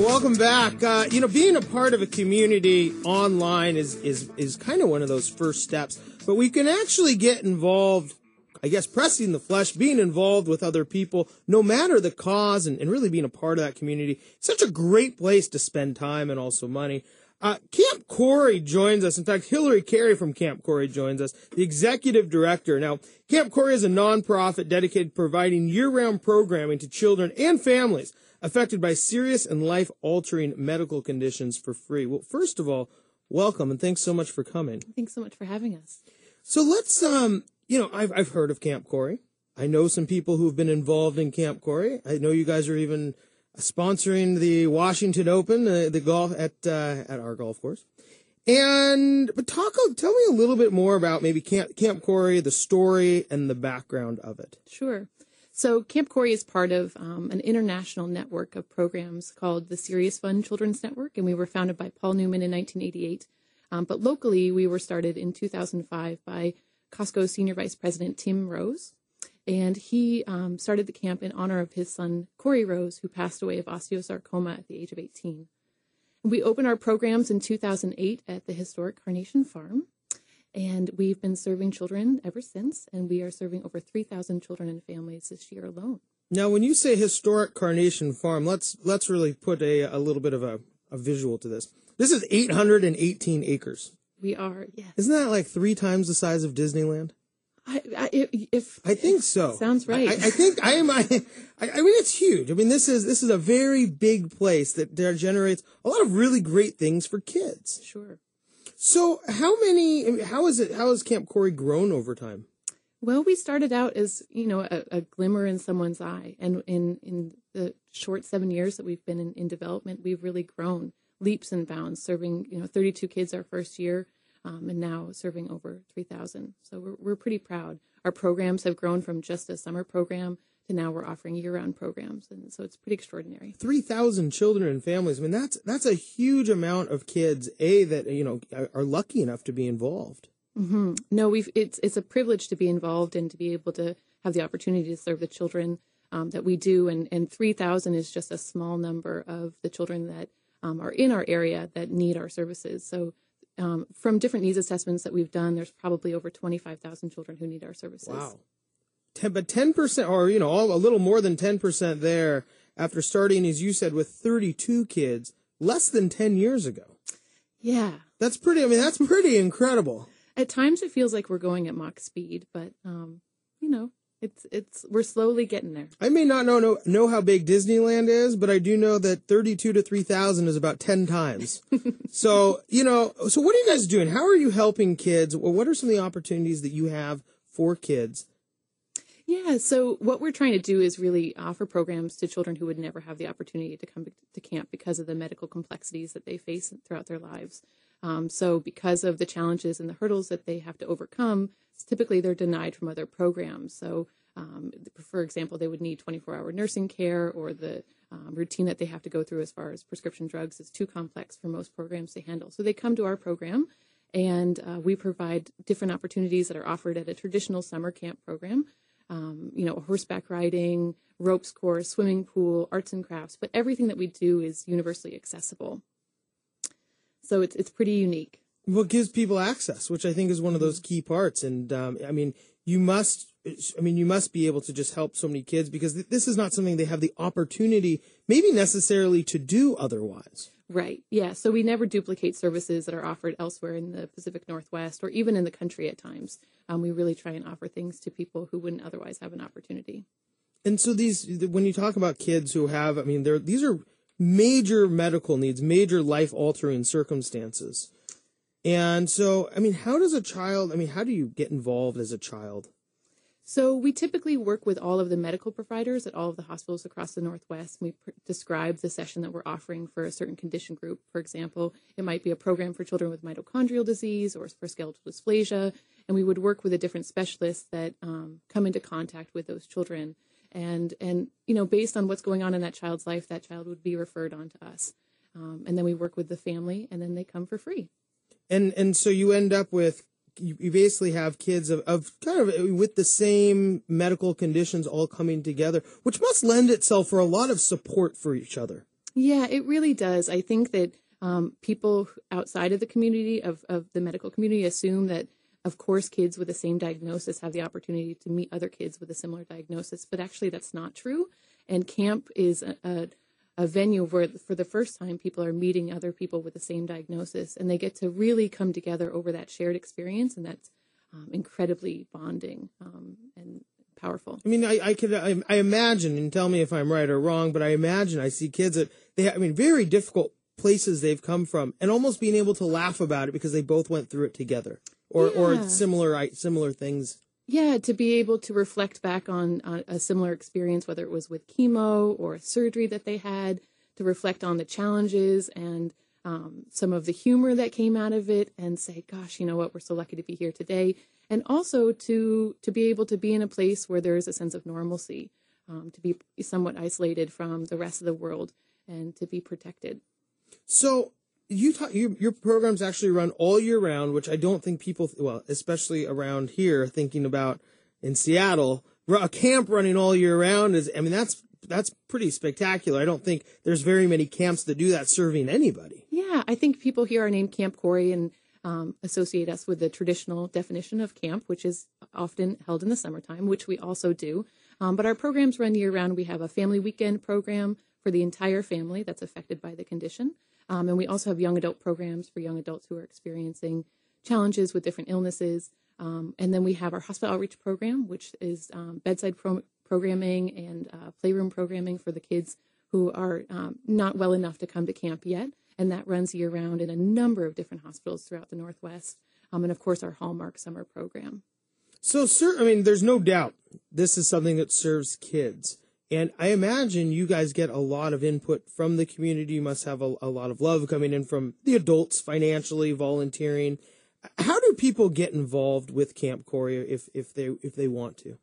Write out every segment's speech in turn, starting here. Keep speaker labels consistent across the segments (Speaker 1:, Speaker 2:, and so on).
Speaker 1: Welcome back. Being a part of a community online is kind of one of those first steps, but we can actually get involved, I guess, pressing the flesh, being involved with other people, no matter the cause, and really being a part of that community. Such a great place to spend time and also money. Camp Korey joins us. In fact, Hilary Carey from Camp Korey joins us, the executive director. Now, Camp Korey is a nonprofit dedicated to providing year-round programming to children and families affected by serious and life-altering medical conditions for free. Well, first of all, welcome, and thanks so much for coming.
Speaker 2: Thanks so much for having us.
Speaker 1: So let's, I've heard of Camp Korey. I know some people who've been involved in Camp Korey. I know you guys are even sponsoring the Washington Open, the golf at our golf course. But tell me a little bit more about maybe Camp Korey, the story, and the background of it.
Speaker 2: Sure. So Camp Korey is part of an international network of programs called the Serious Fun Children's Network, and we were founded by Paul Newman in 1988. But locally, we were started in 2005 by Costco Senior Vice President Tim Rose, and he started the camp in honor of his son, Corey Rose, who passed away of osteosarcoma at the age of 18. We opened our programs in 2008 at the historic Carnation Farm. And we've been serving children ever since, and we are serving over 3,000 children and families this year alone.
Speaker 1: Now, when you say historic Carnation Farm, let's really put a little bit of a visual to this. This is 818 acres.
Speaker 2: We are, yes.
Speaker 1: Isn't that like 3 times the size of Disneyland?
Speaker 2: I
Speaker 1: think so.
Speaker 2: Sounds right.
Speaker 1: I think I mean, it's huge. I mean, this is a very big place that generates a lot of really great things for kids.
Speaker 2: Sure.
Speaker 1: So how has Camp Korey grown over time?
Speaker 2: Well, we started out as, a glimmer in someone's eye. And in the short 7 years that we've been in development, we've really grown leaps and bounds, serving, 32 kids our first year, and now serving over 3,000. So we're pretty proud. Our programs have grown from just a summer program to now we're offering year-round programs, and so it's pretty extraordinary.
Speaker 1: 3,000 children and families. I mean, that's a huge amount of kids, that are lucky enough to be involved.
Speaker 2: Mm-hmm. No, it's a privilege to be involved and to be able to have the opportunity to serve the children that we do, and 3,000 is just a small number of the children that are in our area that need our services. So from different needs assessments that we've done, there's probably over 25,000 children who need our services.
Speaker 1: Wow. But 10%, or, a little more than 10% there after starting, as you said, with 32 kids less than 10 years ago.
Speaker 2: Yeah.
Speaker 1: That's pretty incredible.
Speaker 2: At times it feels like we're going at Mach speed, but, we're slowly getting there.
Speaker 1: I may not know how big Disneyland is, but I do know that 32 to 3,000 is about 10 times. So what are you guys doing? How are you helping kids? Or what are some of the opportunities that you have for kids?
Speaker 2: Yeah, so what we're trying to do is really offer programs to children who would never have the opportunity to come to camp because of the medical complexities that they face throughout their lives. So because of the challenges and the hurdles that they have to overcome, typically they're denied from other programs. So, for example, they would need 24-hour nursing care, or the routine that they have to go through as far as prescription drugs is too complex for most programs to handle. So they come to our program, and we provide different opportunities that are offered at a traditional summer camp program. Horseback riding, ropes course, swimming pool, arts and crafts, but everything that we do is universally accessible. So it's pretty unique.
Speaker 1: Well, it gives people access, which I think is one of those key parts. And you must be able to just help so many kids, because this is not something they have the opportunity, maybe necessarily, to do otherwise.
Speaker 2: Right. Yeah. So we never duplicate services that are offered elsewhere in the Pacific Northwest or even in the country at times. We really try and offer things to people who wouldn't otherwise have an opportunity. And so
Speaker 1: when you talk about kids who have, these are major medical needs, major life-altering circumstances. And so, how do you get involved as a child?
Speaker 2: So we typically work with all of the medical providers at all of the hospitals across the Northwest. We describe the session that we're offering for a certain condition group. For example, it might be a program for children with mitochondrial disease or for skeletal dysplasia. And we would work with the different specialists that come into contact with those children. And based on what's going on in that child's life, that child would be referred on to us. And then we work with the family, and then they come for free.
Speaker 1: And so you end up with, you basically have kids of kind of with the same medical conditions all coming together, which must lend itself for a lot of support for each other.
Speaker 2: Yeah, it really does. I think that people outside of the community, of the medical community, assume that, of course, kids with the same diagnosis have the opportunity to meet other kids with a similar diagnosis, but actually that's not true. And camp is a venue where, for the first time, people are meeting other people with the same diagnosis, and they get to really come together over that shared experience, and that's incredibly bonding and powerful.
Speaker 1: I mean, I imagine, and tell me if I'm right or wrong, but I imagine I see kids that very difficult places they've come from, and almost being able to laugh about it because they both went through it together, or similar things.
Speaker 2: Yeah, to be able to reflect back on a similar experience, whether it was with chemo or a surgery that they had, to reflect on the challenges and some of the humor that came out of it, and say, gosh, you know what, we're so lucky to be here today. And also to be able to be in a place where there is a sense of normalcy, to be somewhat isolated from the rest of the world and to be protected. So
Speaker 1: your programs actually run all year round, which I don't think people, well, especially around here, thinking about in Seattle, a camp running all year round that's pretty spectacular. I don't think there's very many camps that do that serving anybody.
Speaker 2: Yeah, I think people hear our name Camp Korey and associate us with the traditional definition of camp, which is often held in the summertime, which we also do. But our programs run year round. We have a family weekend program for the entire family that's affected by the condition. And we also have young adult programs for young adults who are experiencing challenges with different illnesses. And then we have our hospital outreach program, which is bedside programming and playroom programming for the kids who are not well enough to come to camp yet. And that runs year round in a number of different hospitals throughout the Northwest. And of course, our Hallmark summer program.
Speaker 1: So, sir, I mean, there's no doubt this is something that serves kids. And I imagine you guys get a lot of input from the community. You must have a lot of love coming in from the adults, financially, volunteering. How do people get involved with Camp Korey if they want to?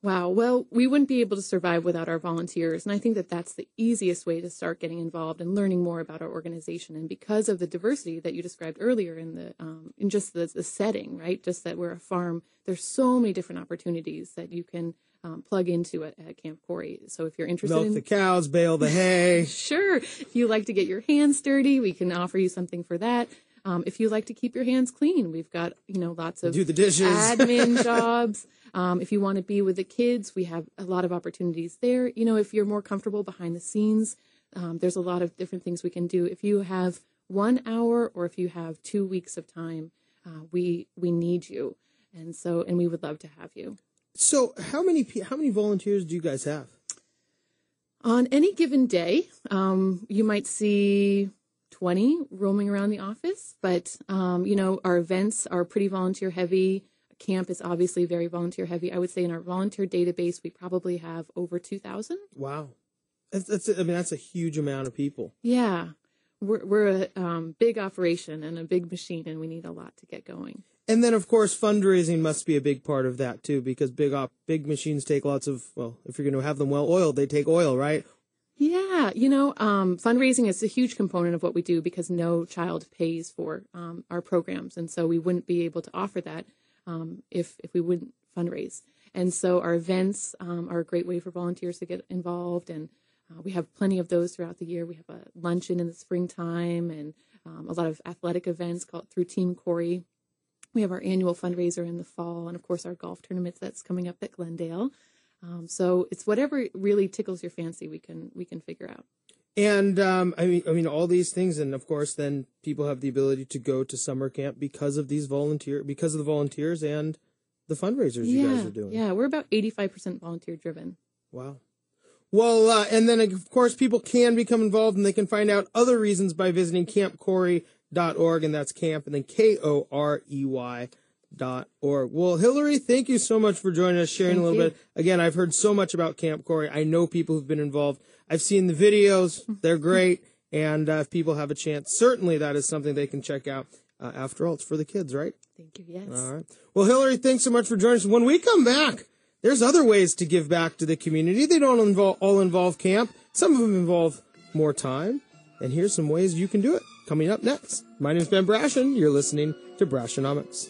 Speaker 2: Wow. Well, we wouldn't be able to survive without our volunteers. And I think that that's the easiest way to start getting involved and learning more about our organization. And because of the diversity that you described earlier in just the setting, right? Just that we're a farm, there's so many different opportunities that you can plug into at Camp Korey. So if you're interested
Speaker 1: milk the cows, bale the hay.
Speaker 2: Sure. If you like to get your hands dirty, we can offer you something for that. If you like to keep your hands clean, we've got, lots of
Speaker 1: do the dishes,
Speaker 2: admin jobs. If you want to be with the kids, we have a lot of opportunities there. If you're more comfortable behind the scenes, there's a lot of different things we can do. If you have 1 hour or if you have 2 weeks of time, we need you. And we would love to have you.
Speaker 1: So how many volunteers do you guys have?
Speaker 2: On any given day, you might see 20 roaming around the office, but, our events are pretty volunteer heavy. Camp is obviously very volunteer heavy. I would say in our volunteer database, we probably have over 2,000.
Speaker 1: Wow. That's a huge amount of people.
Speaker 2: Yeah. We're a big operation and a big machine, and we need a lot to get going.
Speaker 1: And then, of course, fundraising must be a big part of that, too, because big machines take lots of, well, if you're going to have them well oiled, they take oil, right?
Speaker 2: Yeah, fundraising is a huge component of what we do because no child pays for our programs. And so we wouldn't be able to offer that if we wouldn't fundraise. And so our events are a great way for volunteers to get involved. And we have plenty of those throughout the year. We have a luncheon in the springtime and a lot of athletic events called through Team Korey. We have our annual fundraiser in the fall, and of course our golf tournament that's coming up at Glendale. So it's whatever really tickles your fancy, we can figure out.
Speaker 1: And all these things, and of course, then people have the ability to go to summer camp because of the volunteers and the fundraisers you guys are doing.
Speaker 2: Yeah, we're about 85% volunteer driven.
Speaker 1: Wow. Well, and then of course people can become involved, and they can find out other reasons by visiting campkorey.org, and that's camp and then KOREY.org. Well, Hilary, thank you so much for joining us, sharing a little bit. Again, I've heard so much about Camp Korey. I know people who've been involved. I've seen the videos. They're great. And if people have a chance, certainly that is something they can check out. After all, it's for the kids, right?
Speaker 2: Thank you, yes.
Speaker 1: All right. Well, Hilary, thanks so much for joining us. When we come back, there's other ways to give back to the community. They don't all involve camp. Some of them involve more time. And here's some ways you can do it. Coming up next. My name is Ben Brashen. You're listening to Brashenomics.